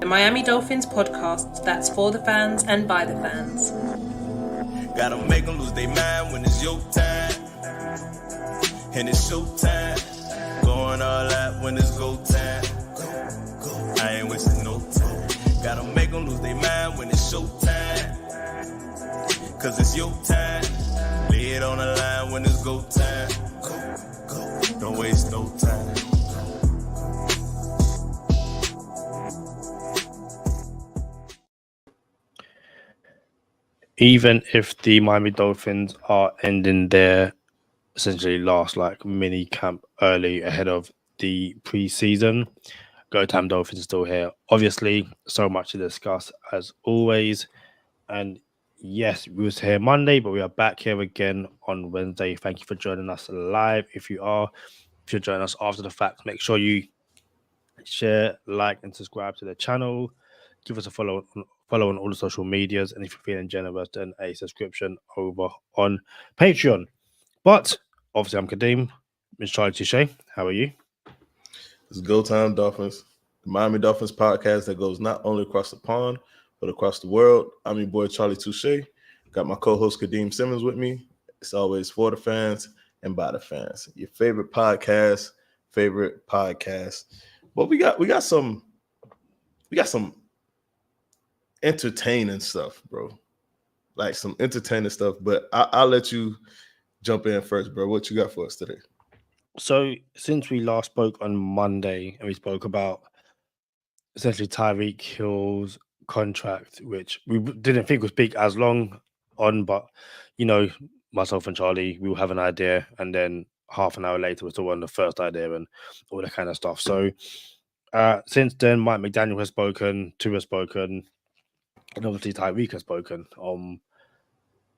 Miami Dolphins podcast that's for the fans and by the fans. Gotta make them lose their mind when it's your time. And it's showtime. Going all out when it's go time. I ain't wasting no time. Gotta make them lose their mind when it's showtime. Cause it's your time. Lay it on the line when it's go time. Don't waste no time. Even if the Miami Dolphins are ending their essentially last mini camp early ahead of the preseason, Go Time Dolphins still here. Obviously, so much to discuss as always. And yes, we was here Monday, but we are back here again on Wednesday. Thank you for joining us live. If you're joining us after the fact, make sure you share, like, and subscribe to the channel. Give us a follow on all the social medias, and if you're feeling generous, then a subscription over on Patreon. But obviously, I'm Kadeem. Ms. Charlie Touche, how are you? It's Go Time Dolphins, the Miami Dolphins podcast that goes not only across the pond, but across the world. I'm your boy, Charlie Touche. Got my co-host, Kadeem Simmons, with me. It's always for the fans and by the fans. Your favorite podcast. But we got some entertaining stuff, bro. Like some entertaining stuff. But I'll let you jump in first, bro. What you got for us today? So since we last spoke on Monday and we spoke about essentially Tyreek Hill's contract, which we didn't think was big as long on, but myself and Charlie, we will have an idea, and then half an hour later we're still on the first idea and all that kind of stuff. So since then, Mike McDaniel has spoken, Tua has spoken, and obviously Tyreek has spoken.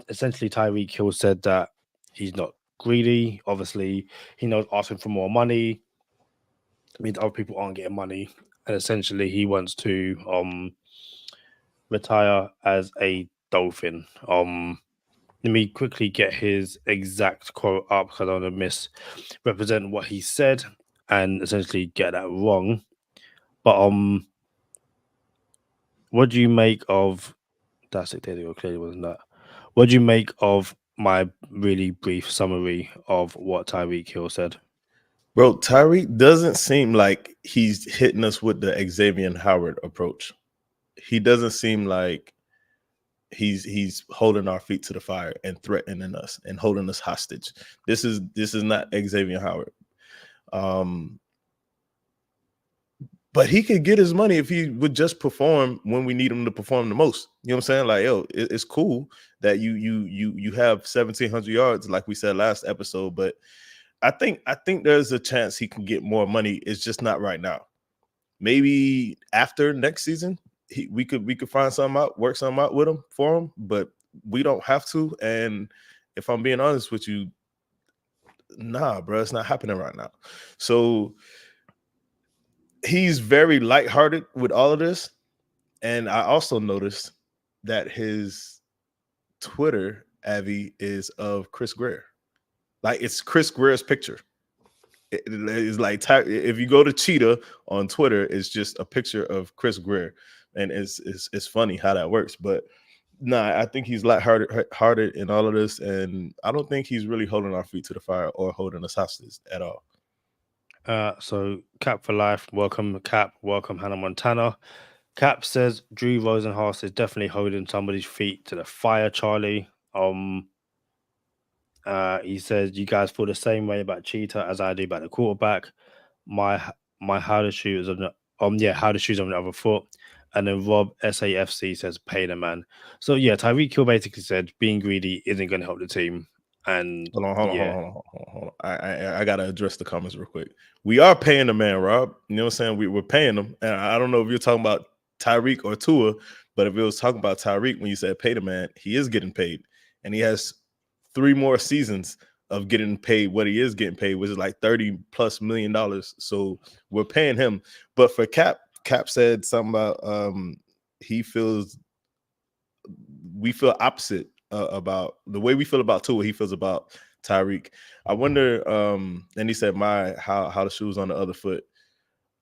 Essentially Tyreek Hill said that he's not greedy. Obviously, he knows asking for more money means other people aren't getting money, and essentially he wants to retire as a Dolphin. Let me quickly get his exact quote up because I don't want to misrepresent what he said and essentially get that wrong. But what do you make of that's it? There you go. Clearly wasn't that. What do you make of my really brief summary of what Tyreek Hill said? Bro, Tyreek doesn't seem like he's hitting us with the Xavier Howard approach. He doesn't seem like he's holding our feet to the fire and threatening us and holding us hostage. This is not Xavier Howard. But he could get his money if he would just perform when we need him to perform the most. You know what I'm saying? Like, yo, it's cool that you have 1,700 yards, like we said last episode. But I think there's a chance he can get more money. It's just not right now. Maybe after next season, we could find something out, work something out with him for him. But we don't have to. And if I'm being honest with you, nah, bro, it's not happening right now. So he's very lighthearted with all of this. And I also noticed that his Twitter, Avi, is of Chris Greer. Like, it's Chris Greer's picture. It's like, if you go to Cheetah on Twitter, it's just a picture of Chris Greer. And it's funny how that works. But nah, I think he's lighthearted in all of this. And I don't think he's really holding our feet to the fire or holding us hostage at all. So Cap for life, welcome Cap, welcome Hannah Montana. Cap says Drew Rosenhaus is definitely holding somebody's feet to the fire, Charlie. He says you guys feel the same way about Cheetah as I do about the quarterback. My how the shoes on the how the shoes on the other foot. And then Rob SAFC says pay the man. So yeah, Tyreek Hill basically said being greedy isn't going to help the team. And hold on. I gotta address the comments real quick. We are paying the man, Rob. You know what I'm saying? We're paying him. And I don't know if you're talking about Tyreek or Tua, but if it was talking about Tyreek when you said pay the man, he is getting paid. And he has 3 more seasons of getting paid what he is getting paid, which is like $30+ million. So we're paying him. But for Cap said something about we feel opposite about the way we feel about Tua, he feels about Tyreek. I wonder, and he said how the shoes on the other foot.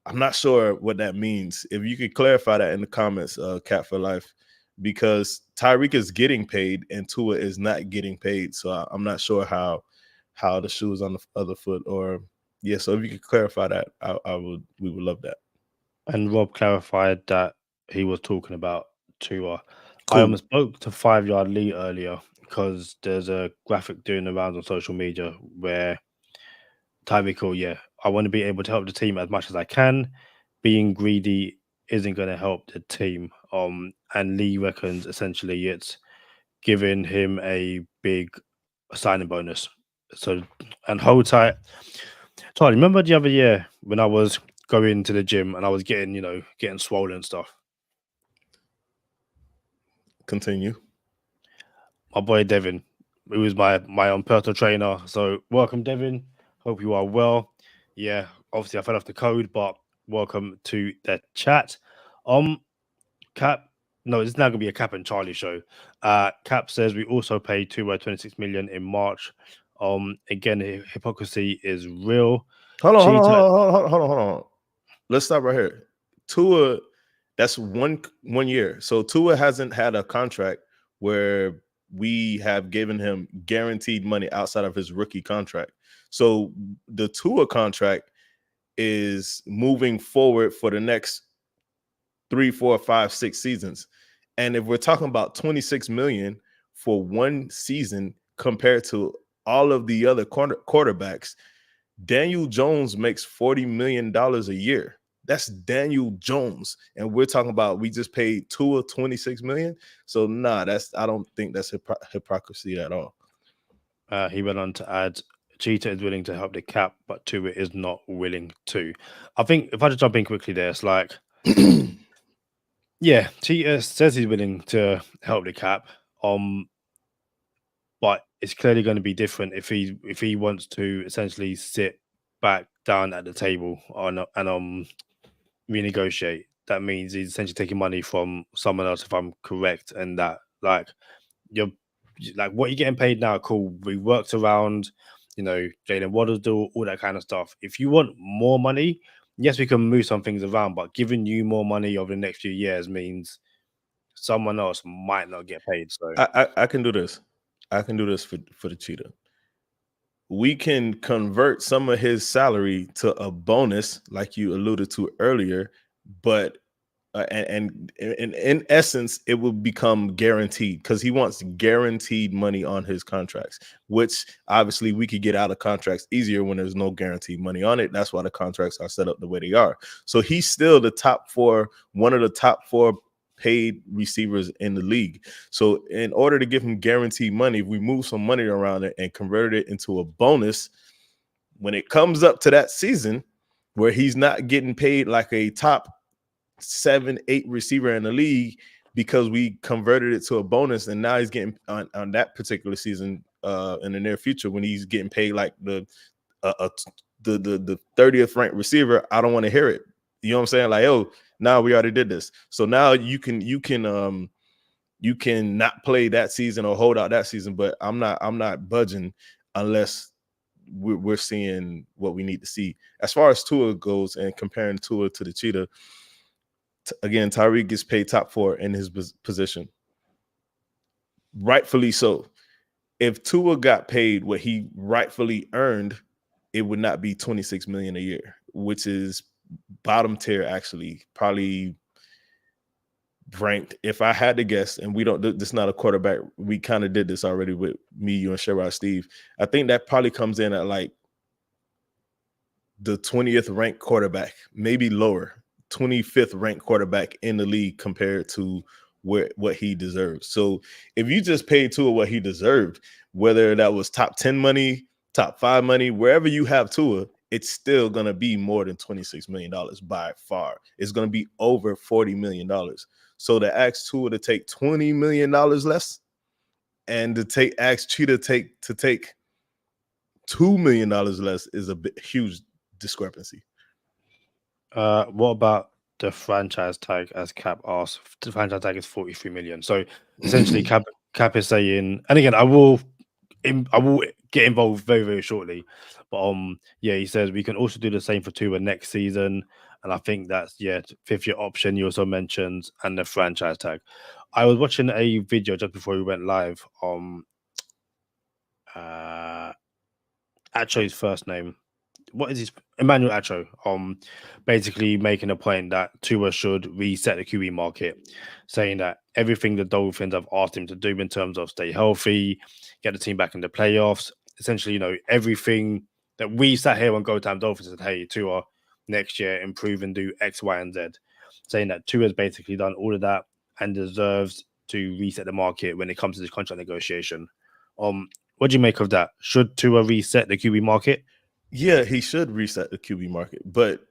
I'm not sure what that means. If you could clarify that in the comments, Cat for Life, because Tyreek is getting paid and Tua is not getting paid. So I'm not sure how the shoe is on the other foot. Or so if you could clarify that, we would love that. And Rob clarified that he was talking about Tua. Cool. I spoke to 5 Yard Lee earlier because there's a graphic doing the rounds on social media where Tyreek Hill, I want to be able to help the team as much as I can. Being greedy isn't going to help the team. And Lee reckons essentially it's giving him a big signing bonus. So, and hold tight. Charlie, remember the other year when I was going to the gym and I was getting swollen and stuff? Continue. My boy Devin, who was my own personal trainer. So welcome, Devin. Hope you are well. Yeah, obviously I fell off the code, but welcome to the chat. Cap, no, it's now gonna be a Cap and Charlie show. Cap says we also paid Tua 26 million in March. Again, hypocrisy is real. Hold on. Let's stop right here. Tua, that's one year. So Tua hasn't had a contract where we have given him guaranteed money outside of his rookie contract. So the Tua contract is moving forward for the next 3, 4, 5, 6 seasons. And if we're talking about 26 million for one season compared to all of the other quarterbacks, Daniel Jones makes $40 million a year. That's Daniel Jones. And we're talking about we just paid Tua 26 million. So I don't think that's hypocrisy at all. He went on to add, Cheetah is willing to help the Cap, but Tua is not willing to. I think if I just jump in quickly there, it's like Cheetah says he's willing to help the Cap. But it's clearly going to be different if he wants to essentially sit back down at the table and renegotiate. That means he's essentially taking money from someone else, if I'm correct, and that you're like what you're getting paid now. Cool, we worked around, Jalen Waddle's deal, all that kind of stuff. If you want more money, yes, we can move some things around, but giving you more money over the next few years means someone else might not get paid. So I can do this. I can do this for the Cheetah. We can convert some of his salary to a bonus, like you alluded to earlier, but and in essence, it will become guaranteed because he wants guaranteed money on his contracts, which obviously we could get out of contracts easier when there's no guaranteed money on it. That's why the contracts are set up the way they are. So he's still one of the top 4 paid receivers in the league. So in order to give him guaranteed money, if we move some money around it and convert it into a bonus, when it comes up to that season where he's not getting paid like a top 7, 8 receiver in the league because we converted it to a bonus, and now he's getting on that particular season in the near future when he's getting paid like the 30th ranked receiver, I don't want to hear it. You know what I'm saying? Like, now we already did this. So now you can not play that season or hold out that season, but I'm not budging unless we're seeing what we need to see. As far as Tua goes and comparing Tua to the Cheetah, again, Tyreek gets paid top 4 in his position. Rightfully so. If Tua got paid what he rightfully earned, it would not be 26 million a year, which is bottom tier, actually, probably ranked. If I had to guess, and this is not a quarterback, we kind of did this already with me, you, and Sherrod Steve. I think that probably comes in at like the 20th ranked quarterback, maybe lower, 25th ranked quarterback in the league compared to what he deserves. So if you just paid Tua what he deserved, whether that was top 10 money, top 5 money, wherever you have Tua, it's still going to be more than $26 million by far. It's going to be over $40 million. So to ask Tua to take $20 million less and to ask Cheetah to take $2 million less is a huge discrepancy. What about the franchise tag, as Cap asked? The franchise tag is 43 million. So essentially, Cap is saying, and again, I will get involved very, very shortly. But he says we can also do the same for Tua next season, And I think that's, 5th-year option you also mentioned, and the franchise tag. I was watching a video just before we went live on Acho's first name. What is his Emmanuel Acho? Basically making a point that Tua should reset the QE market, saying that everything the Dolphins have asked him to do in terms of stay healthy, get the team back in the playoffs, essentially, everything that we sat here on Go Time Dolphins said, hey, Tua, next year improve and do X, Y, and Z, saying that Tua's basically done all of that and deserves to reset the market when it comes to this contract negotiation. What do you make of that? Should Tua reset the QB market? Yeah, he should reset the QB market, but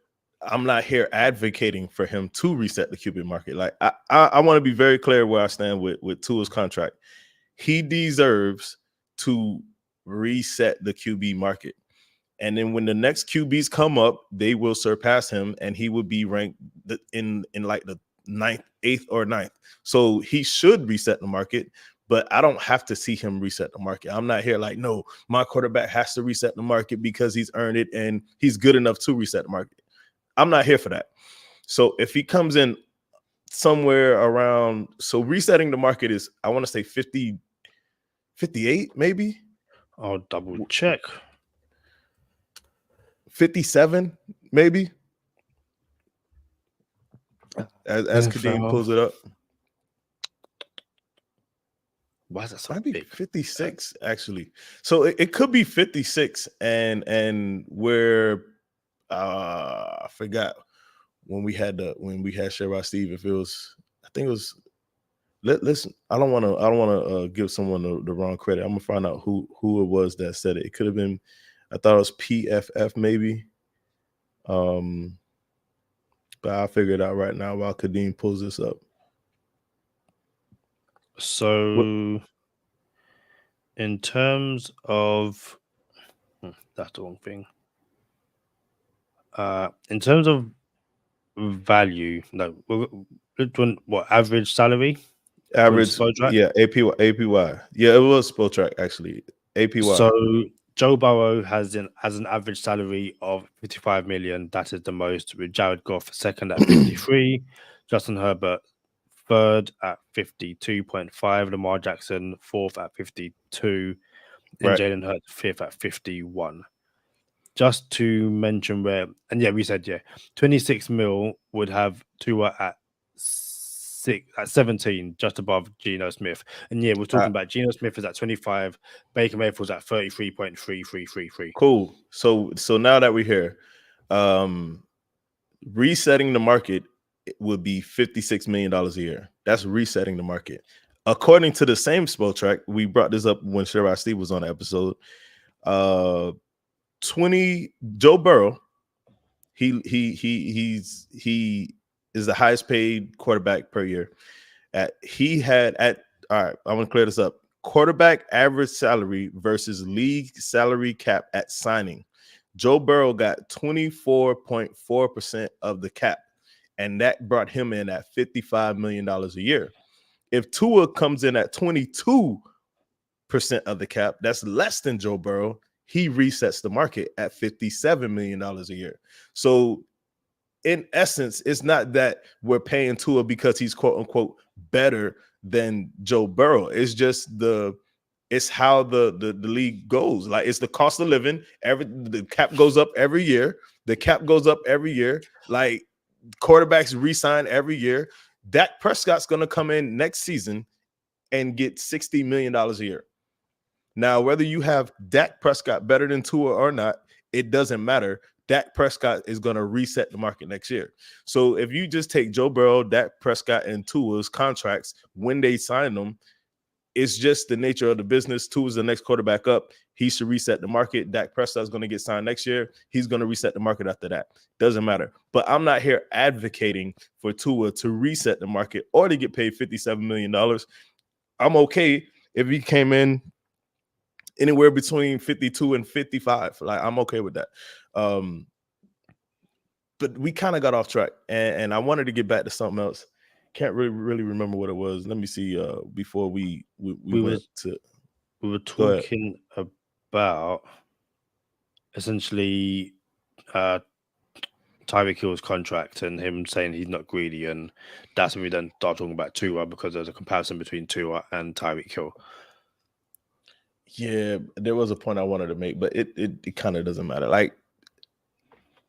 I'm not here advocating for him to reset the QB market. Like I want to be very clear where I stand with Tua's contract. He deserves to reset the QB market. And then when the next QBs come up, they will surpass him, and he would be ranked in like the 9th, 8th, or 9th. So he should reset the market, but I don't have to see him reset the market. I'm not here like, no, my quarterback has to reset the market because he's earned it and he's good enough to reset the market. I'm not here for that. So if he comes in somewhere around, so resetting the market is, I want to say 50, 58 maybe. I'll double check. 57 maybe. As Kadeem pulls it up. Why is that so Might big? be 56 actually. So it could be 56, and where I forgot when we had Sherrod Steve, if it was, I think it was. Listen, I don't want to give someone the wrong credit. I'm gonna find out who it was that said it. It could have been, I thought it was PFF maybe. But I'll figure it out right now while Kadeem pulls this up. So, in terms of, that's the wrong thing. In terms of value, no, what average salary? Average, yeah, APY. Yeah, it was Spotrac actually. APY. So Joe Burrow has an average salary of 55 million. That is the most, with Jared Goff second at 53, Justin Herbert third at 52.5, Lamar Jackson fourth at 52, and Right. Jalen Hurts fifth at 51. Just to mention where, and yeah, we said 26 mil would have Tua at 17, just above Geno Smith. And yeah, we're talking about Geno Smith is at 25, Baker Mayfield's at 33.3333. Cool. So now that we're here, resetting the market would be $56 million a year. That's resetting the market. According to the same Spotrac, we brought this up when Sherrod Steve was on the episode. Joe Burrow, he is the highest paid quarterback per year. All right, I'm gonna clear this up. Quarterback average salary versus league salary cap at signing. Joe Burrow got 24.4% of the cap, and that brought him in at $55 million a year. If Tua comes in at 22% of the cap, that's less than Joe Burrow. He resets the market at $57 million a year. So in essence, it's not that we're paying Tua because he's quote unquote better than Joe Burrow. It's just it's how the league goes. Like, it's the cost of living. The cap goes up every year. Like, quarterbacks re-sign every year. Dak Prescott's going to come in next season and get $60 million a year. Now, whether you have Dak Prescott better than Tua or not, it doesn't matter. Dak Prescott is going to reset the market next year. So if you just take Joe Burrow, Dak Prescott, and Tua's contracts when they sign them, it's just the nature of the business. Tua's the next quarterback up. He should reset the market. Dak Prescott's going to get signed next year. He's going to reset the market after that. Doesn't matter. But I'm not here advocating for Tua to reset the market or to get paid $57 million. I'm okay if he came in anywhere between 52 and 55. Like, I'm okay with that. But we kind of got off track, and I wanted to get back to something else. Can't really remember what it was. Let me see. Before we were talking about essentially Tyreek Hill's contract and him saying he's not greedy, and that's when we then start talking about Tua because there's a comparison between Tua and Tyreek Hill. Yeah, there was a point I wanted to make, but it kind of doesn't matter. Like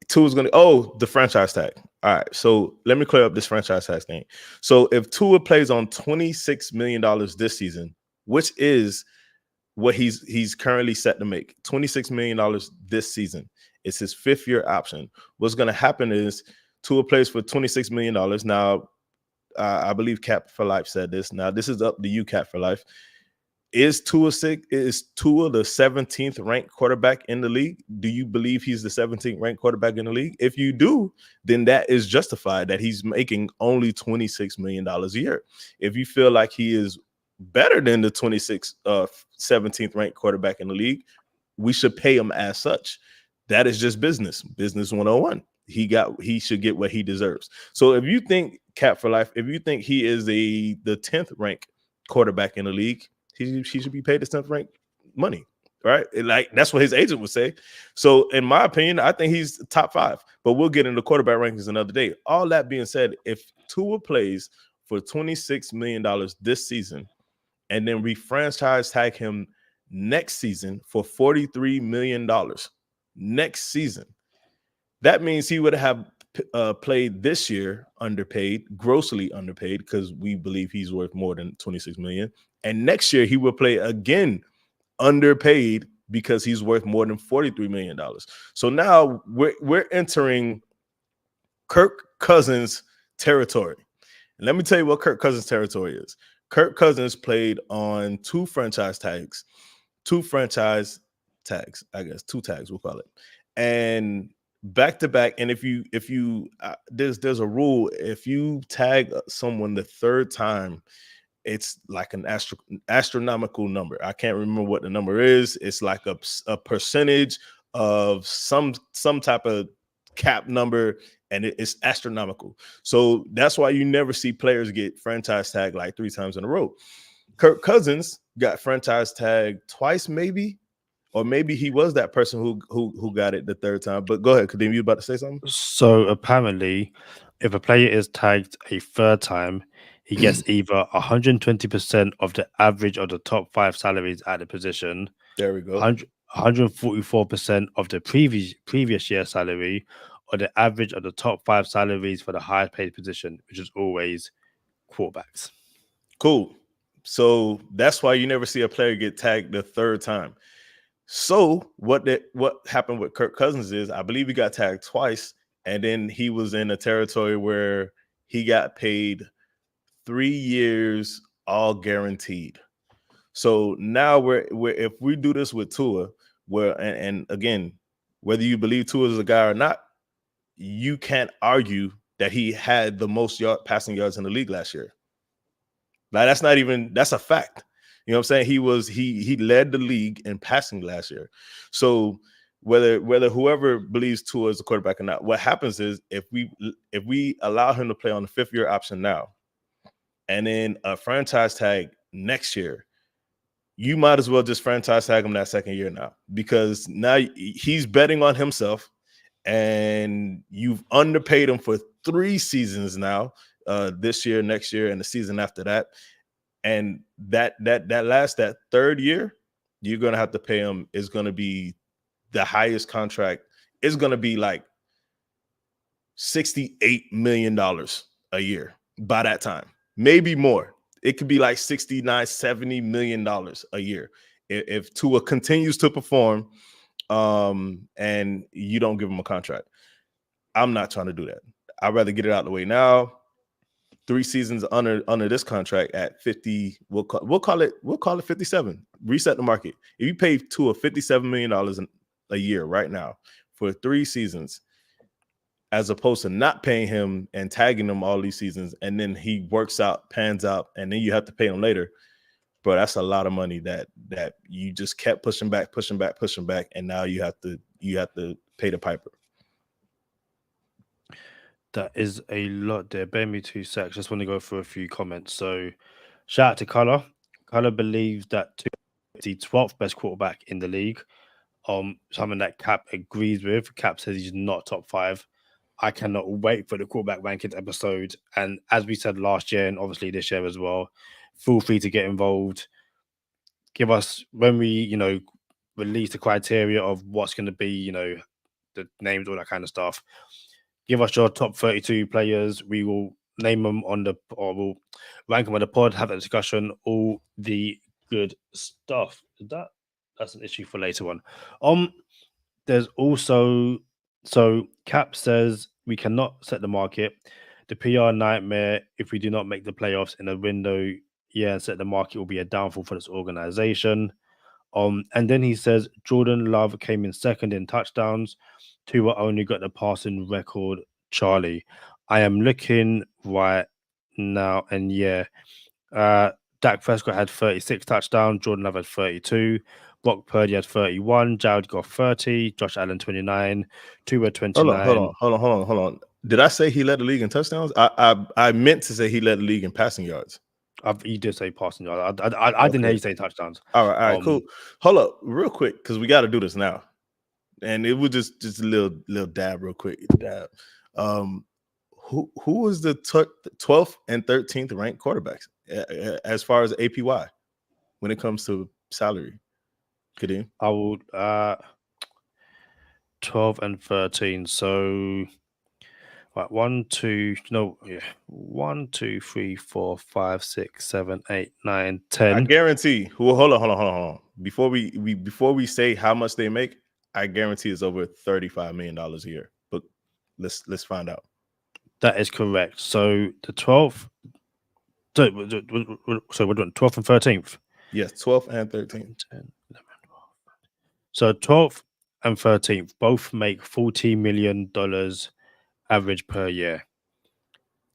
Tua's the franchise tag. All right, so let me clear up this franchise tag thing. So if Tua plays on $26 million this season, which is what he's currently set to make, $26 million this season. It's his 5th-year option. What's going to happen is Tua plays for $26 million. Now, I believe Cap for Life said this. Now, this is up to you, Cap for Life. Is Tua the 17th ranked quarterback in the league? Do you believe he's the 17th ranked quarterback in the league? If you do, then that is justified that he's making only $26 million a year. If you feel like he is better than the 17th ranked quarterback in the league, we should pay him as such. That is just business 101. He should get what he deserves. So if you think, Cap for Life, if you think he is the 10th ranked quarterback in the league, he should be paid the 10th ranked money, right? Like that's what his agent would say. So in my opinion, I think he's top 5, but we'll get into quarterback rankings another day. All that being said, if Tua plays for $26 million this season, and then we franchise tag him next season for $43 million next season, that means he would have played this year underpaid, grossly underpaid, because we believe he's worth more than $26 million. And next year he will play again underpaid because he's worth more than $43 million. So now we're entering Kirk Cousins territory. And let me tell you what Kirk Cousins territory is. Kirk Cousins played on 2 franchise tags, I guess, 2 tags, we'll call it. And back to back. And if you there's a rule, if you tag someone the 3rd time, it's like an astronomical number. I can't remember what the number is. It's like a percentage of some type of cap number, and it's astronomical. So that's why you never see players get franchise tagged like 3 times in a row. Kirk Cousins got franchise tagged twice, maybe, or maybe he was that person who got it the 3rd time. But go ahead, Kadeem, you about to say something? So apparently, if a player is tagged a 3rd time, he gets either 120% of the average of the top 5 salaries at the position. There we go. 144% of the previous year's salary, or the average of the top 5 salaries for the highest paid position, which is always quarterbacks. Cool. So that's why you never see a player get tagged the 3rd time. So what happened with Kirk Cousins is, I believe he got tagged twice, and then he was in a territory where he got paid 3 years, all guaranteed. So now we're if we do this with Tua, and again, whether you believe Tua is a guy or not, you can't argue that he had the most passing yards in the league last year. Like that's a fact. You know what I'm saying? He led the league in passing last year. So whether whoever believes Tua is a quarterback or not, what happens is if we allow him to play on the 5th-year option now, and then a franchise tag next year, you might as well just franchise tag him that 2nd year now, because now he's betting on himself, and you've underpaid him for 3 seasons now, this year, next year, and the season after that. And that 3rd year, you're going to have to pay him is going to be the highest contract. It's going to be like $68 million a year by that time. Maybe more. It could be like $69, $70 million a year if Tua continues to perform, and you don't give him a contract. I'm not trying to do that. I'd rather get it out of the way now. 3 seasons under this contract at 50. We'll call it 57. Reset the market. If you pay Tua $57 million a year right now for 3 seasons, as opposed to not paying him and tagging him all these seasons, and then he works out, pans out, and then you have to pay him later, bro, that's a lot of money that you just kept pushing back, and now you have to pay the piper. That is a lot there. Bear me 2 secs. Just want to go through a few comments. So shout out to Color. Color believes that Tua is the 12th best quarterback in the league. Something that Cap agrees with. Cap says he's not top 5. I cannot wait for the quarterback rankings episode. And as we said last year, and obviously this year as well, feel free to get involved. Give us when we, release the criteria of what's going to be, the names, all that kind of stuff. Give us your top 32 players. We will name them or we'll rank them on the pod, have a discussion, all the good stuff. That's an issue for later on. There's also, so Cap says we cannot set the market. The PR nightmare, if we do not make the playoffs in a window, and set the market, will be a downfall for this organization. And then he says Jordan Love came in second in touchdowns. Tua only got the passing record. Charlie, I am looking right now, and Dak Prescott had 36 touchdowns. Jordan Love had 32. Brock Purdy had 31. Jared Goff 30. Josh Allen 29. Tua 29. Hold on. Did I say he led the league in touchdowns? I meant to say he led the league in passing yards. You did say passing yards. I didn't hear you say touchdowns. All right, cool. Hold up, real quick, because we got to do this now, and it was just a little dab, real quick. Dab. Who was the 12th and 13th ranked quarterbacks as far as APY when it comes to salary? Kadeem? I would 12 and 13. So. Right, 1, 2, 3, 4, 5, 6, 7, 8, 9, 10. I guarantee. Well, hold on. Before we say how much they make, I guarantee it's over $35 million a year. But let's find out. That is correct. So the 12th. So we're doing 12th and 13th. Yes, 12th and 13th. 10, 11, 12. So 12th and 13th both make $40 million. Average per year.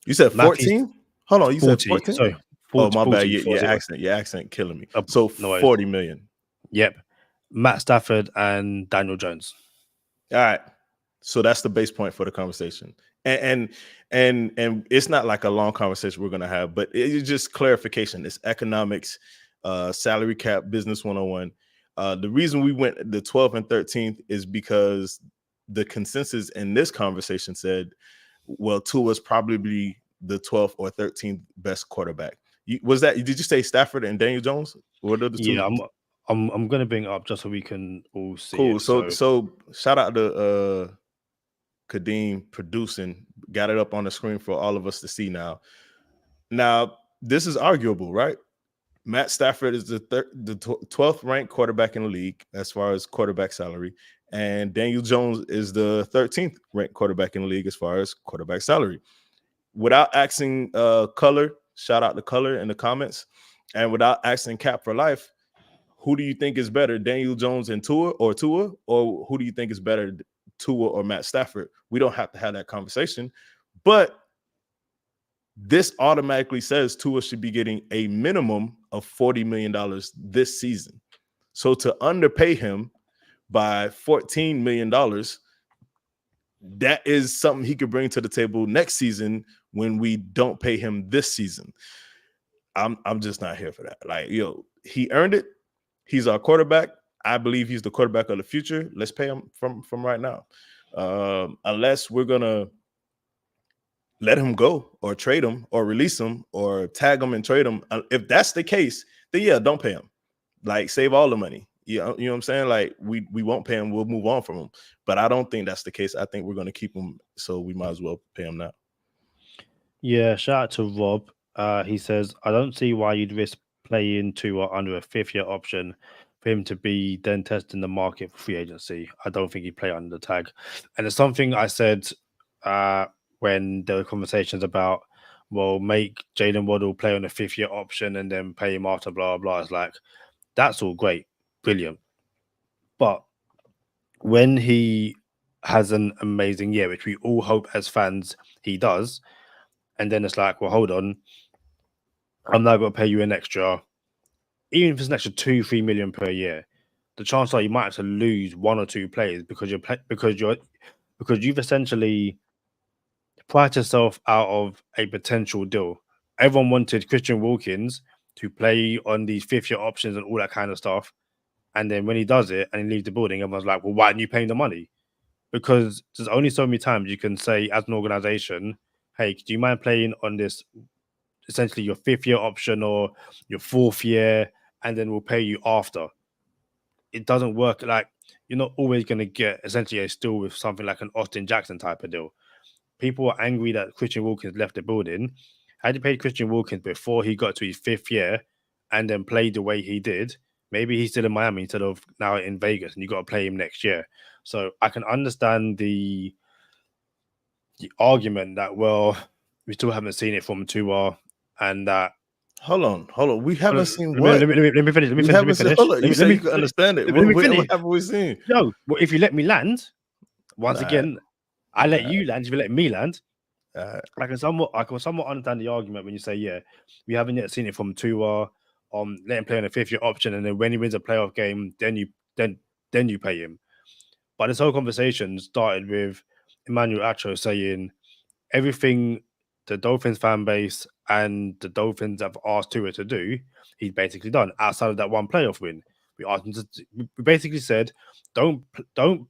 You said 14? Hold on, you 40, said 14? Sorry, 40, my bad. Your accent killing me. So no 40 million. Yep. Matt Stafford and Daniel Jones. All right. So that's the base point for the conversation. And it's not like a long conversation we're gonna have, but it's just clarification. It's economics, salary cap, business 101. The reason we went the 12th and 13th is because the consensus in this conversation said, well, Tua's probably the 12th or 13th best quarterback. Did you say Stafford and Daniel Jones? What are the two? Yeah, I'm going to bring it up just so we can all see. Cool. It, so shout out to Kadeem producing, got it up on the screen for all of us to see now. Now, this is arguable, right? Matt Stafford is the 12th ranked quarterback in the league as far as quarterback salary. And Daniel Jones is the 13th ranked quarterback in the league as far as quarterback salary. Without asking Color, shout out to Color in the comments, and without asking Cap for life, who do you think is better, Daniel Jones and Tua, or who do you think is better, Tua or Matt Stafford? We don't have to have that conversation, but this automatically says Tua should be getting a minimum of $40 million this season. So to underpay him by $14 million, that is something he could bring to the table next season when we don't pay him this season. I'm just not here for that. Like, he earned it. He's our quarterback. I believe he's the quarterback of the future. Let's pay him from right now. Unless we're gonna let him go or trade him or release him or tag him and trade him. If that's the case, then don't pay him. Like, save all the money. You know what I'm saying? Like, we won't pay him. We'll move on from him. But I don't think that's the case. I think we're going to keep him, so we might as well pay him now. Yeah, shout out to Rob. He says, I don't see why you'd risk playing Tua under a 5th-year option for him to be then testing the market for free agency. I don't think he'd play under the tag. And it's something I said when there were conversations about, well, make Jalen Waddle play on a 5th-year option and then pay him after blah, blah, blah. It's like, that's all great. Brilliant. But when he has an amazing year, which we all hope as fans he does, and then it's like, well, hold on, I'm now going to pay you an extra, even if it's an extra 2-3 million per year, the chances are you might have to lose 1 or 2 players because you've essentially priced yourself out of a potential deal. Everyone wanted Christian Wilkins to play on these 5th-year options and all that kind of stuff. And then when he does it and he leaves the building, everyone's like, well, why didn't you pay him the money? because there's only so many times you can say as an organization, hey, do you mind playing on this essentially your 5th year option or your 4th year, and then we'll pay you after. It doesn't work. Like, you're not always going to get essentially a steal with something like an Austin Jackson type of deal. People are angry that Christian Wilkins left the building. Had you paid Christian Wilkins before he got to his 5th year and then played the way he did, maybe he's still in Miami instead of now in Vegas, and you got to play him next year. So I can understand the argument that, well, we still haven't seen it from Tua, and that. Hold on. We haven't seen what? Let me finish. Hold on. You say you can understand it. What have we seen? No, well, if you let me land, once again, I let you land. If you let me land, I can somewhat understand the argument when you say, yeah, we haven't yet seen it from Tua. Let him play on a 5th year option, and then when he wins a playoff game, then you pay him. But this whole conversation started with Emmanuel Acho saying everything the Dolphins fan base and the Dolphins have asked Tua to do, he's basically done outside of that one playoff win. We asked him we basically said, don't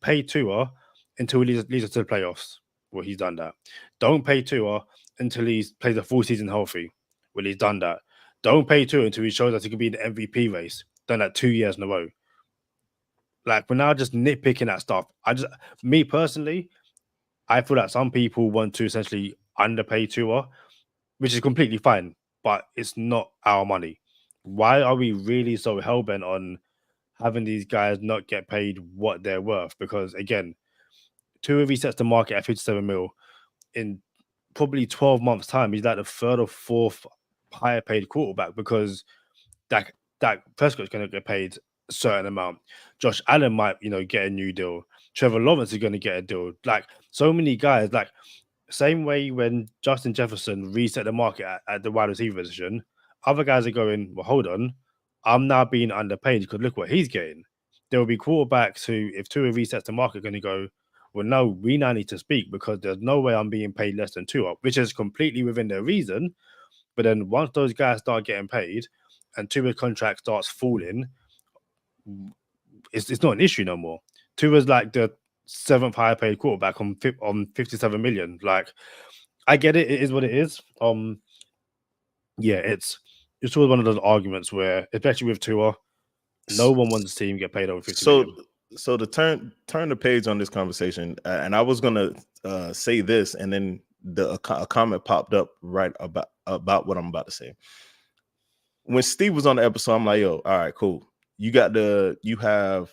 pay Tua until he leads us to the playoffs. Well, he's done that. Don't pay Tua until he's played the full season healthy. Well, he's done that. Don't pay Tua until he shows us he can be in the MVP race. Done that 2 years in a row. Like, we're now just nitpicking that stuff. Me personally, I feel that some people want to essentially underpay Tua, which is completely fine, but it's not our money. Why are we really so hellbent on having these guys not get paid what they're worth? Because again, Tua resets the market at 57 mil. In probably 12 months' time, he's like the 3rd or 4th higher paid quarterback, because Dak Prescott's going to get paid a certain amount. Josh Allen might, get a new deal. Trevor Lawrence is going to get a deal. Like, so many guys, like, same way when Justin Jefferson reset the market at the wide receiver position, other guys are going, well, hold on, I'm now being underpaid because look what he's getting. There will be quarterbacks who, if Tua resets the market, are going to go, well, no, we now need to speak because there's no way I'm being paid less than Tua, which is completely within their reason. But then once those guys start getting paid and Tua's contract starts falling, it's not an issue no more. Tua's like the 7th higher paid quarterback on 57 million. Like, I get it. It is what it is. Yeah, it's always one of those arguments where, especially with Tua, no one wants to see him get paid over 50 million. So to turn the page on this conversation, and I was gonna say this, and then a comment popped up right about what I'm about to say. When Steve was on the episode, I'm like, yo, all right, cool. You have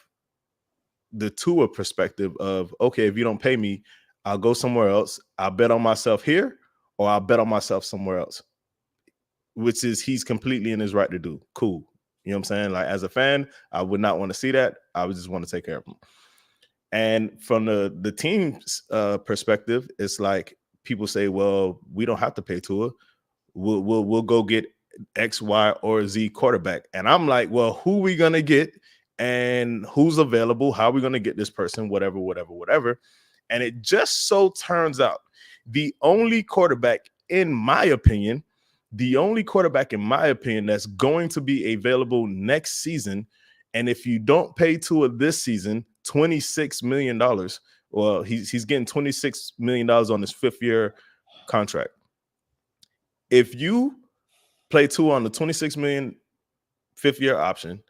the Tua perspective of, okay, if you don't pay me, I'll go somewhere else. I'll bet on myself here, or I'll bet on myself somewhere else, which is he's completely in his right to do. Cool. You know what I'm saying? Like, as a fan, I would not want to see that. I would just want to take care of him. And from the team's perspective, it's like people say, well, we don't have to pay Tua. We'll go get X, Y, or Z quarterback. And I'm like, well, who we going to get and who's available? How are we going to get this person? Whatever. And it just so turns out the only quarterback, in my opinion, that's going to be available next season, and if you don't pay Tua this season, $26 million, well, he's getting $26 million on his 5th year contract. If you play Tua on the $26 million 5th year option,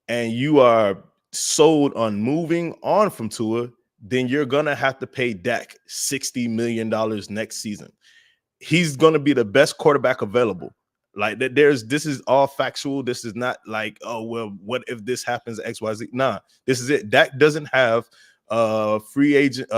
and you are sold on moving on from Tua, then you're gonna have to pay Dak $60 million next season. He's going to be the best quarterback available. Like, this is all factual. This is not like, oh, well, what if this happens X, Y, Z? Nah, this is it. Dak doesn't have a free agent,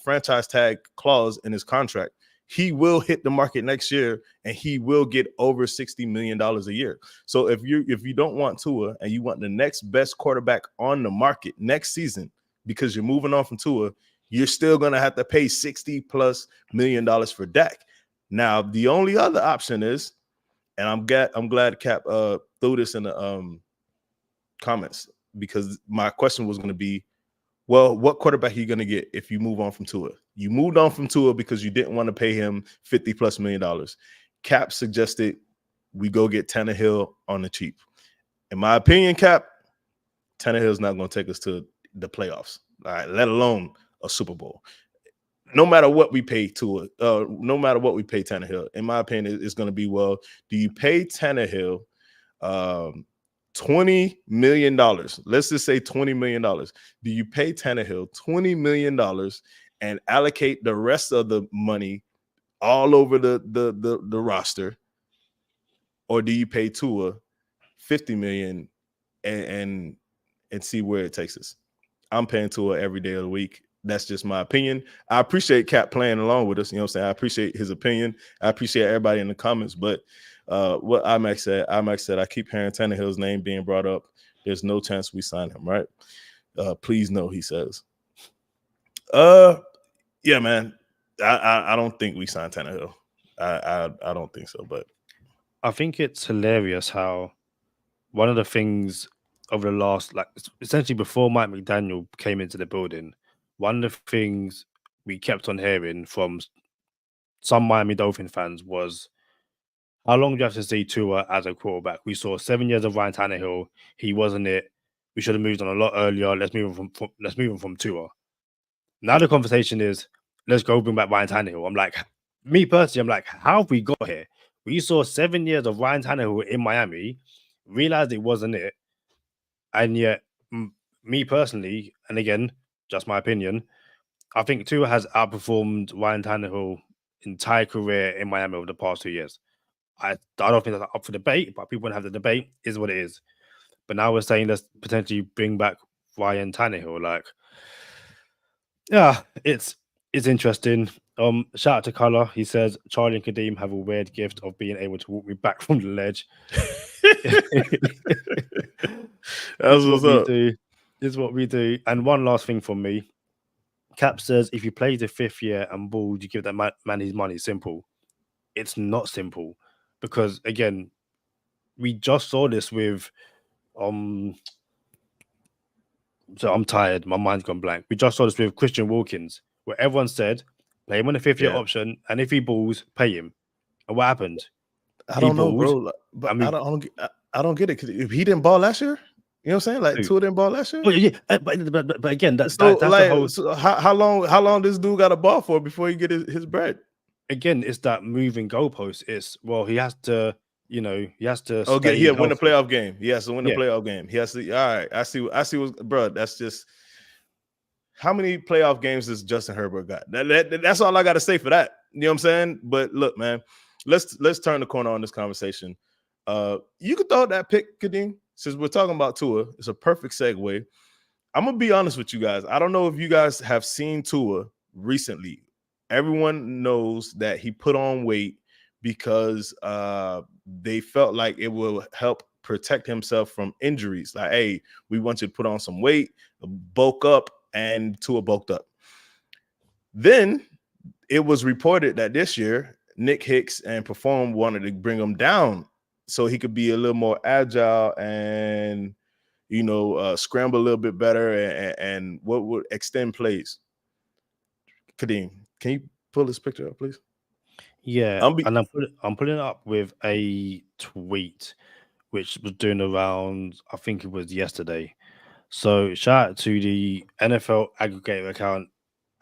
franchise tag clause in his contract. He will hit the market next year, and he will get over $60 million a year. So if you don't want Tua and you want the next best quarterback on the market next season, because you're moving on from Tua, you're still going to have to pay $60+ million for Dak. Now, the only other option is, and I'm glad Cap threw this in the comments, because my question was going to be, well, what quarterback are you going to get if you move on from Tua? You moved on from Tua because you didn't want to pay him $50+ million. Cap suggested we go get Tannehill on the cheap. In my opinion, Cap, Tannehill's not going to take us to the playoffs. all right, let alone a Super Bowl. No matter what we pay Tua, no matter what we pay Tannehill, in my opinion, it's going to be, well, do you pay Tannehill $20 million? Let's just say $20 million. Do you pay Tannehill $20 million and allocate the rest of the money all over the roster? Or do you pay Tua $50 million and see where it takes us? I'm paying Tua every day of the week. That's just my opinion. I appreciate Cap playing along with us. You know what I'm saying? I appreciate his opinion. I appreciate everybody in the comments. But what IMAX said, I keep hearing Tannehill's name being brought up. There's no chance we sign him, right? Please no, he says. Yeah, man. I don't think we sign Tannehill. I don't think so, but I think it's hilarious how one of the things over the last, like, essentially before Mike McDaniel came into the building, one of the things we kept on hearing from some Miami Dolphin fans was, how long do you have to see Tua as a quarterback? We saw 7 years of Ryan Tannehill. He wasn't it. We should have moved on a lot earlier. Let's move on from Tua. Now the conversation is, let's go bring back Ryan Tannehill. I'm like, me personally, I'm like, how have we got here? We saw 7 years of Ryan Tannehill in Miami, realized it wasn't it, and yet, me personally, and again, just my opinion, I think Tua has outperformed Ryan Tannehill entire career in Miami over the past 2 years. I don't think that's up for debate, but people want to have the debate, is what it is. But now we're saying let's potentially bring back Ryan Tannehill. Like, yeah, it's interesting. Shout out to Color. He says Charlie and Kadeem have a weird gift of being able to walk me back from the ledge. That's what's up. It's what we do. And one last thing from me. Cap says, if you play the 5th year and balled, you give that man his money. Simple. It's not simple. Because, again, we just saw this with... So I'm tired. My mind's gone blank. We just saw this with Christian Wilkins, where everyone said, play him on the 5th year option, and if he balls, pay him. And what happened? I don't know, bro. But I don't get it. Because if he didn't ball last year, you know what I'm saying? Like, Tua didn't ball last year. Oh, yeah, but again, that's like, the whole. So how long this dude got a ball for before he get his bread? Again, it's that moving goalpost. It's, well, he has to. He has to. Okay, he win the playoff game. He has to win the playoff game. He has to. All right, I see. Bro, that's just. How many playoff games does Justin Herbert got? That's all I got to say for that. You know what I'm saying? But look, man, let's turn the corner on this conversation. You could throw that pick, Kadeem, since we're talking about Tua. It's a perfect segue. I'm gonna be honest with you guys. I don't know if you guys have seen Tua recently. Everyone knows that he put on weight because they felt like it will help protect himself from injuries. Like, hey, we want you to put on some weight, bulk up, and Tua bulked up. Then it was reported that this year, Nick Hicks and Perform wanted to bring him down so he could be a little more agile and, scramble a little bit better and what would extend plays. Kadeem, can you pull this picture up, please? Yeah, I'm putting it up with a tweet which was doing around, I think it was yesterday. So shout out to the NFL aggregator account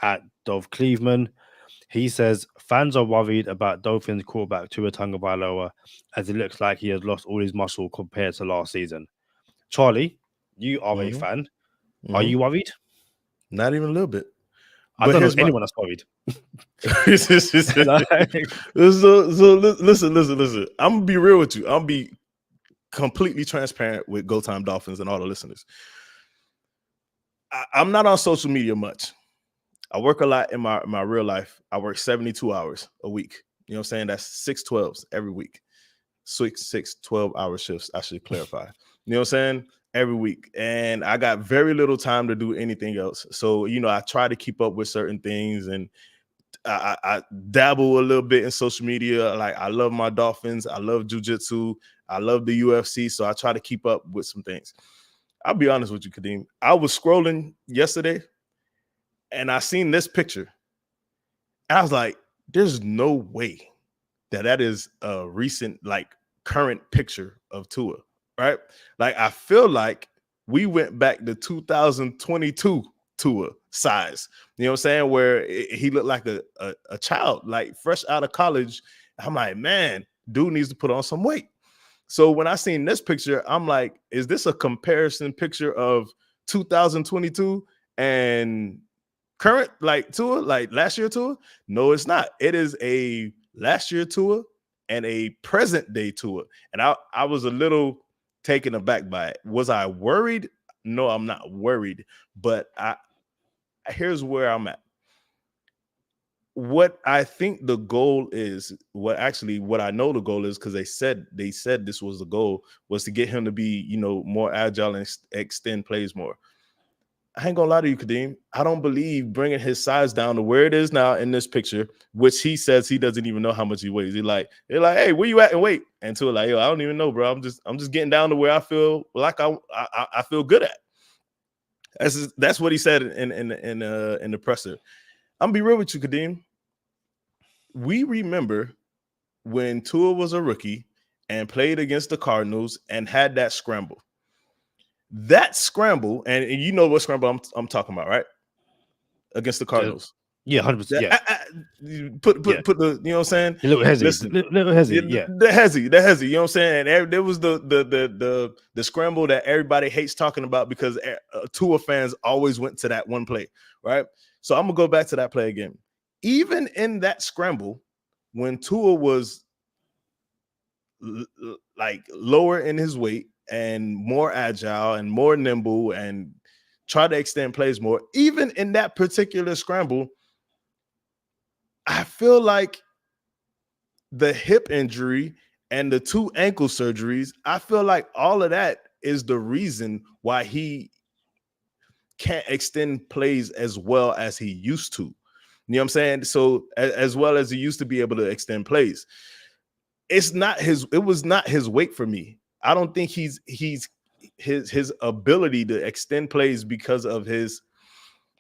at Dov Cleveland. He says fans are worried about Dolphins quarterback Tua Tagovailoa as it looks like he has lost all his muscle compared to last season. Charlie, you are a fan. Are you worried? Not even a little bit. I don't know anyone that's worried. So listen. I'm gonna be real with you. I'm gonna be completely transparent with Go Time Dolphins and all the listeners. I'm not on social media much. I work a lot in my real life. I work 72 hours a week. You know what I'm saying? That's 6 12s every week. 6 12-hour shifts, I should clarify. You know what I'm saying? Every week. And I got very little time to do anything else. So, I try to keep up with certain things and I dabble a little bit in social media. Like, I love my Dolphins. I love jiu-jitsu. I love the UFC. So I try to keep up with some things. I'll be honest with you, Kadeem. I was scrolling yesterday and I seen this picture. And I was like, there's no way that is a recent, current picture of Tua, right? Like, I feel like we went back to 2022 Tua size. You know what I'm saying? Where he looked like a child, like fresh out of college. I'm like, man, dude needs to put on some weight. So when I seen this picture, I'm like, is this a comparison picture of 2022 and current, like Tua, like last year Tua? No, it's not. It is a last year Tua and a present day Tua. And I was a little taken aback by it. Was I worried? No, I'm not worried. But here's where I'm at. What I think the goal is, what I know the goal is, because they said this was the goal, was to get him to be, more agile and extend plays more. I ain't gonna lie to you, Kadeem. I don't believe bringing his size down to where it is now in this picture, which he says he doesn't even know how much he weighs. They're like, hey, where you at in weight? And Tua like, yo, I don't even know, bro. I'm just getting down to where I feel like I feel good at. That's what he said in the presser. I'm gonna be real with you, Kadeem. We remember when Tua was a rookie and played against the Cardinals and had that scramble. That scramble, and you know what scramble I'm talking about, right? Against the Cardinals. Yeah, 100%. Yeah. Put the, you know what I'm saying? A little hezzy. Listen, little hezzy, yeah. The hezzy, you know what I'm saying? And there was the scramble that everybody hates talking about because Tua fans always went to that one play, right? So I'm gonna go back to that play again. Even in that scramble, when Tua was like lower in his weight and more agile and more nimble and try to extend plays more, even in that particular scramble, I feel like the hip injury and the 2 ankle surgeries, I feel like all of that is the reason why he can't extend plays as well as he used to. You know what I'm saying? So as well as he used to be able to extend plays. It was not his weight for me. I don't think his ability to extend plays because of his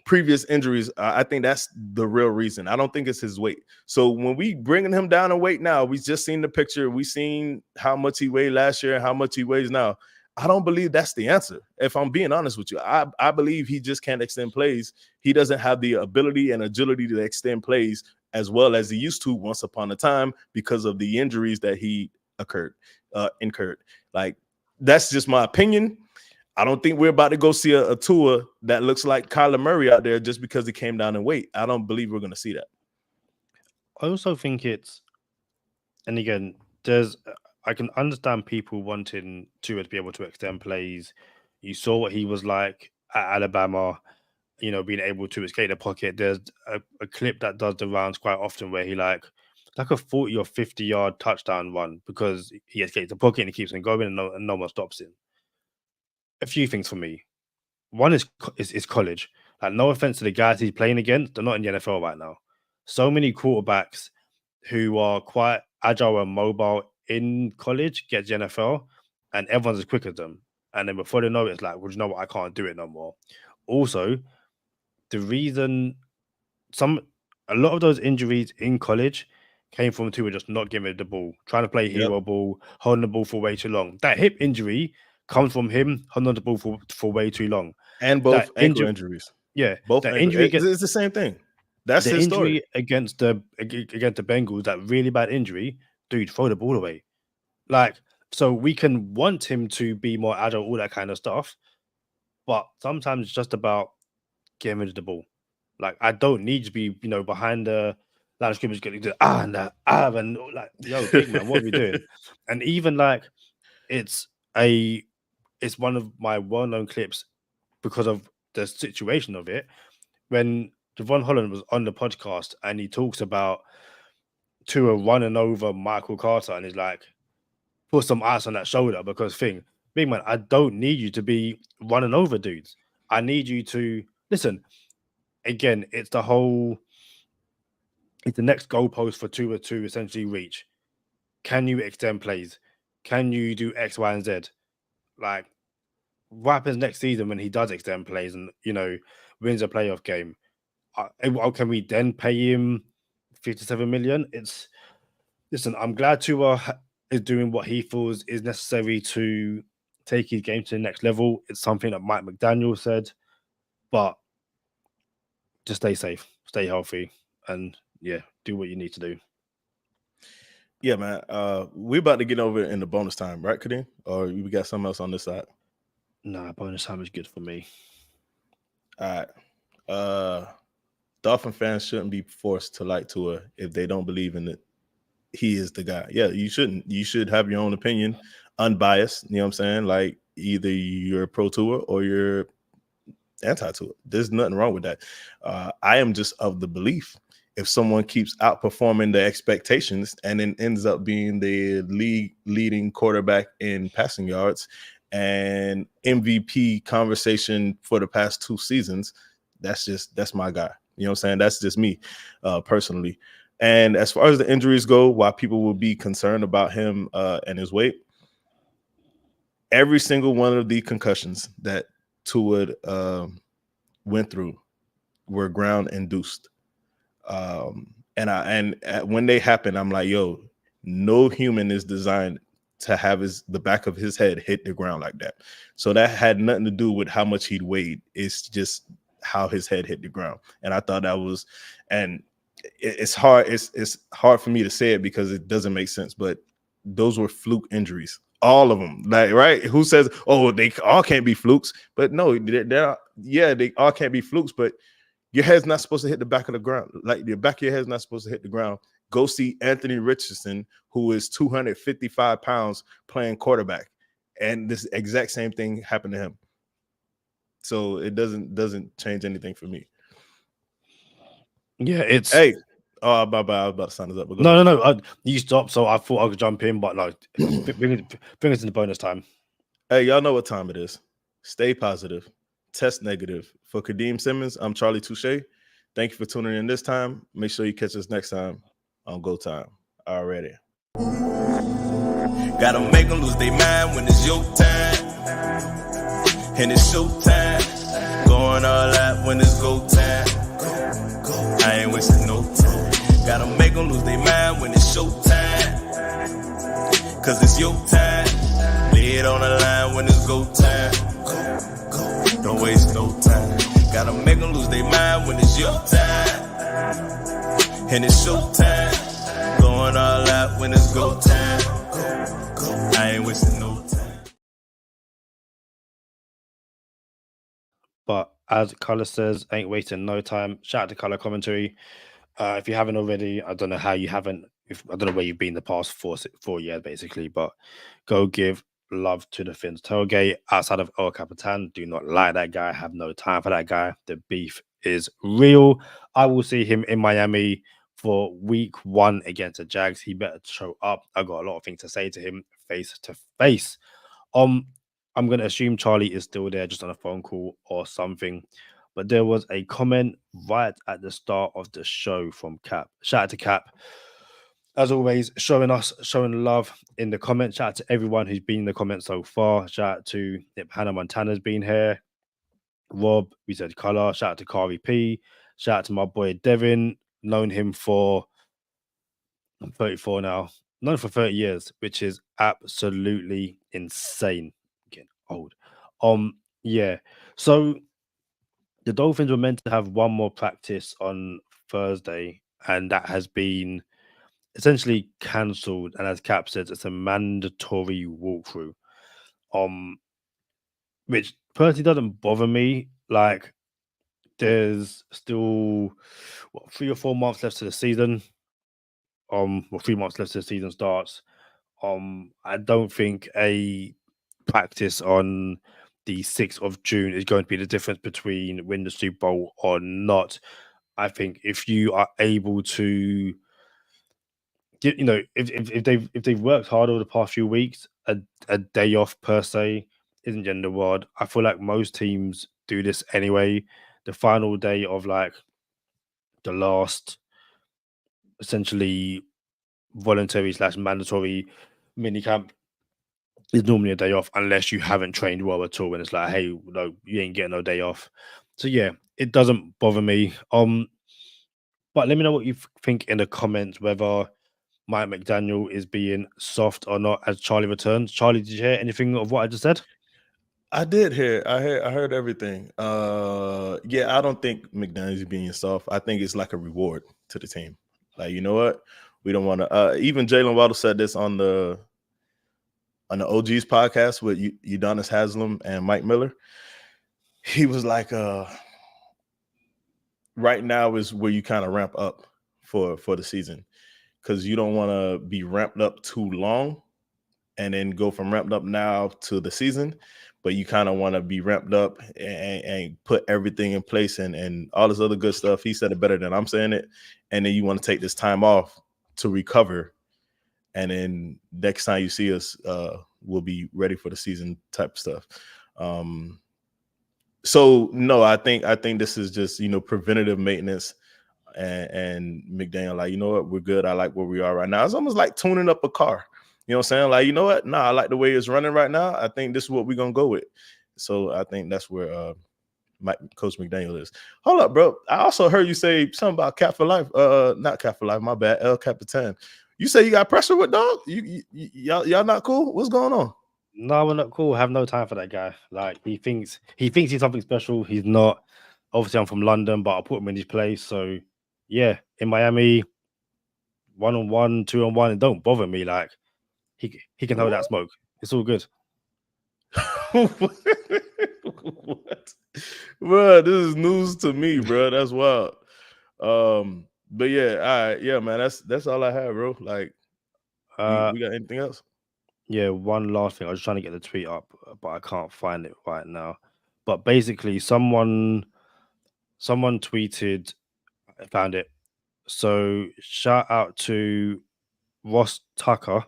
previous injuries. I think that's the real reason. I don't think it's his weight. So when we bringing him down in weight now, we just seen the picture. We seen how much he weighed last year and how much he weighs now. I don't believe that's the answer. If I'm being honest with you, I believe he just can't extend plays. He doesn't have the ability and agility to extend plays as well as he used to once upon a time because of the injuries that he incurred. Like, that's just my opinion. I don't think we're about to go see a Tua that looks like Kyler Murray out there just because he came down in weight. I don't believe we're going to see that. I also think and again, I can understand people wanting Tua to be able to extend plays. You saw what he was like at Alabama, being able to escape the pocket. There's a clip that does the rounds quite often where he like a 40 or 50 yard touchdown run because he escapes the pocket and he keeps on going and no one stops him. A few things for me. One is college. Like, no offense to the guys he's playing against, they're not in the NFL right now. So many quarterbacks who are quite agile and mobile in college get the NFL, and everyone's as quick as them. And then before they know it, it's like, well, you know what? I can't do it no more. Also, the reason a lot of those injuries in college came from Tua just not giving it the ball, trying to play hero ball, holding the ball for way too long. That hip injury comes from him holding on the ball for way too long. And both ankle injuries. Yeah. Both injury it's the same thing. That's the his injury story. against the Bengals, that really bad injury, dude, throw the ball away. Like, so we can want him to be more agile, all that kind of stuff. But sometimes it's just about getting rid of the ball. Like, I don't need to be, behind the line of scrimmage getting to and like, yo, big man, what are we doing? And even like, it's one of my well-known clips because of the situation of it. When Devon Holland was on the podcast and he talks about Tua running over Michael Carter and he's like, put some ice on that shoulder because big man, I don't need you to be running over dudes. I need you to listen. Again, it's the next goalpost for Tua to essentially reach. Can you extend plays? Can you do X, Y, and Z? Like, what happens next season when he does extend plays and wins a playoff game? Can we then pay him $57 million? Listen, I'm glad Tua is doing what he feels is necessary to take his game to the next level. It's something that Mike McDaniel said, but just stay safe, stay healthy, and yeah, do what you need to do. Yeah, man. We about to get over in the bonus time, right, Kadeem? Or we got something else on this side? Nah, bonus time is good for me. All right. Dolphin fans shouldn't be forced to like Tua if they don't believe in it. He is the guy. Yeah, you shouldn't. You should have your own opinion, unbiased. You know what I'm saying? Like either you're pro Tua or you're anti Tua. There's nothing wrong with that. I am just of the belief if someone keeps outperforming the expectations and then ends up being the league leading quarterback in passing yards and MVP conversation for the past 2 seasons, that's my guy. You know what I'm saying? That's just me personally. And as far as the injuries go, why people will be concerned about him and his weight, every single one of the concussions that Tua went through were ground induced. And when they happen, I'm like, yo, no human is designed to have the back of his head hit the ground like that. So that had nothing to do with how much he'd weighed. It's just how his head hit the ground. And I thought that was, and it's hard. It's hard for me to say it because it doesn't make sense, but those were fluke injuries. All of them, like, right? Who says, oh, they all can't be flukes? But no, they all can't be flukes, but your head's not supposed to hit the back of the ground. Like the back of your head's not supposed to hit the ground. Go see Anthony Richardson, who is 255 pounds playing quarterback. And this exact same thing happened to him. So it doesn't change anything for me. Yeah, it's hey. Oh, bye. I was about to sign us up. No. You stopped, so I thought I could jump in, but like, bring us into bonus time. Hey, y'all know what time it is. Stay positive. Test negative. For Kadeem Simmons, I'm Charlie Touche. Thank you for tuning in this time. Make sure you catch us next time on Go Time. Already. Gotta make them lose their mind when it's your time. And it's show time. Going all out when it's go time. I ain't wasting no time. Gotta make them lose their mind when it's show time. Cause it's your time. Lay it on the line when it's go time. Don't waste no time. Gotta make them lose their mind when it's your time. And it's show time. Going all out when it's go time. I ain't wasting no time. But as Color says, ain't wasting no time. Shout out to Color Commentary. If you haven't already, I don't know how you haven't. I don't know where you've been the past 4 years, basically. But go give love to the Finns tailgate outside of El Capitan. Do not like that guy. Have no time for that guy. The beef is real. I will see him in Miami for week 1 against the Jags. He better show up. I got a lot of things to say to him face to face. I'm going to assume Charlie is still there, just on a phone call or something. But there was a comment right at the start of the show from Cap. Shout out to Cap. As always, showing love in the comments. Shout out to everyone who's been in the comments so far. Shout out to Hannah Montana's been here. Rob, we said Color. Shout out to Kari P. Shout out to my boy Devin. Known him for, I'm 34 now. Known for 30 years, which is absolutely insane. Getting old. Yeah. So the Dolphins were meant to have one more practice on Thursday, and that has been essentially cancelled. And as Cap says, it's a mandatory walkthrough. Which personally doesn't bother me. Like, there's still 3 or 4 months left to the season. 3 months left to the season starts. I don't think a practice on the 6th of June is going to be the difference between win the Super Bowl or not. I think if you are able to get, if they've worked hard over the past few weeks, a day off per se isn't the end of the world. I feel like most teams do this anyway. The final day of like the last essentially voluntary / mandatory mini camp is normally a day off unless you haven't trained well at all. And it's like, hey, no, you ain't getting no day off. So yeah, it doesn't bother me. But let me know what you think in the comments, whether Mike McDaniel is being soft or not as Charlie returns. Charlie, did you hear anything of what I just said? I did hear. I heard everything. Yeah, I don't think McDaniel's being soft. I think it's like a reward to the team. Like, you know what? We don't want to. Even Jalen Waddle said this on the OGs podcast with Udonis Haslam and Mike Miller. He was like, right now is where you kind of ramp up for the season, because you don't want to be ramped up too long and then go from ramped up now to the season, but you kind of want to be ramped up and put everything in place and all this other good stuff. He said it better than I'm saying it. And then you want to take this time off to recover. And then next time you see us, we'll be ready for the season type stuff. So no, I think this is just, preventative maintenance. And McDaniel, like, you know what, we're good. I like where we are right now. It's almost like tuning up a car. You know what I'm saying? Like, you know what? Nah, I like the way it's running right now. I think this is what we're gonna go with. So I think that's where Coach McDaniel is. Hold up, bro. I also heard you say something about Cap for Life. Not Cap for Life, my bad. El Capitan. You say you got pressure with dog? Y'all not cool? What's going on? No, we're not cool. I have no time for that guy. Like, he thinks he's something special. He's not. Obviously, I'm from London, but I'll put him in his place. So yeah, in Miami, 1-on-1, 2-on-1, and don't bother me. Like, he can hold that smoke. It's all good. What? Bro, this is news to me, bro. That's wild. But yeah, all right, yeah, man. That's all I have, bro. Like, we got anything else? Yeah, one last thing. I was trying to get the tweet up, but I can't find it right now. But basically, someone tweeted, I found it. So shout out to Ross Tucker.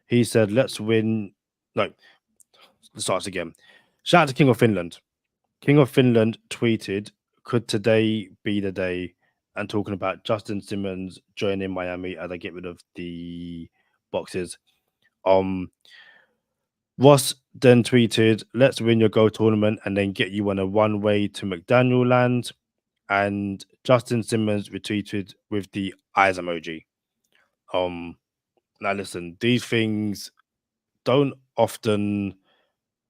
He said, "Let's win." Like, it starts again. Shout out to King of Finland. King of Finland tweeted, "Could today be the day?" And talking about Justin Simmons joining Miami as I get rid of the boxes. Ross then tweeted, "Let's win your Go tournament and then get you on a one-way to McDaniel land." And Justin Simmons retweeted with the eyes emoji. Now listen, these things don't often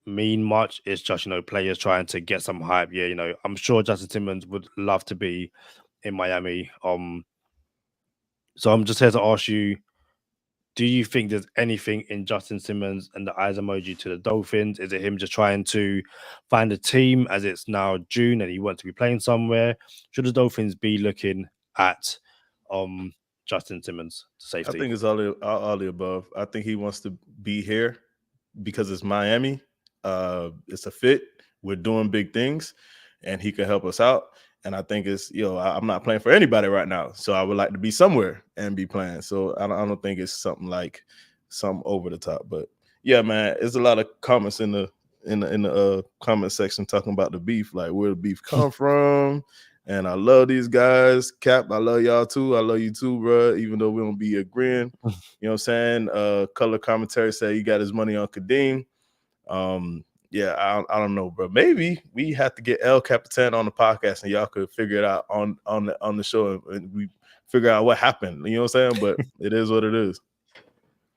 mean much. It's just, players trying to get some hype. Yeah, I'm sure Justin Simmons would love to be in Miami. So I'm just here to ask you, do you think there's anything in Justin Simmons and the eyes emoji to the Dolphins? Is it him just trying to find a team as it's now June and he wants to be playing somewhere? Should the Dolphins be looking at Justin Simmons to safety? I think it's all the above. I think he wants to be here because it's Miami. It's a fit. We're doing big things, and he can help us out. And I think it's, I'm not playing for anybody right now, so I would like to be somewhere and be playing. So I don't think it's something over the top. But yeah, man, there's a lot of comments in the comment section talking about the beef, like where the beef come from. And I love these guys. Cap, I love y'all too. I love you too, bro. Even though we don't be agreeing, you know what I'm saying? Color commentary said he got his money on Kadeem. Yeah, I don't know, bro. Maybe we have to get El Capitan on the podcast and y'all could figure it out on the show and we figure out what happened. You know what I'm saying? But it is what it is.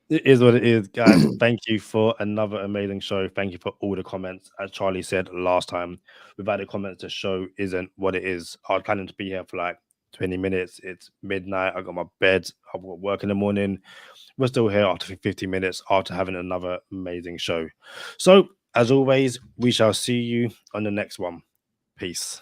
It is what it is, guys. Thank you for another amazing show. Thank you for all the comments. As Charlie said last time, without the comments, the show isn't what it is. I was planning to be here for like 20 minutes. It's midnight. I got my bed. I've got work in the morning. We're still here after 50 minutes after having another amazing show. So, as always, we shall see you on the next one. Peace.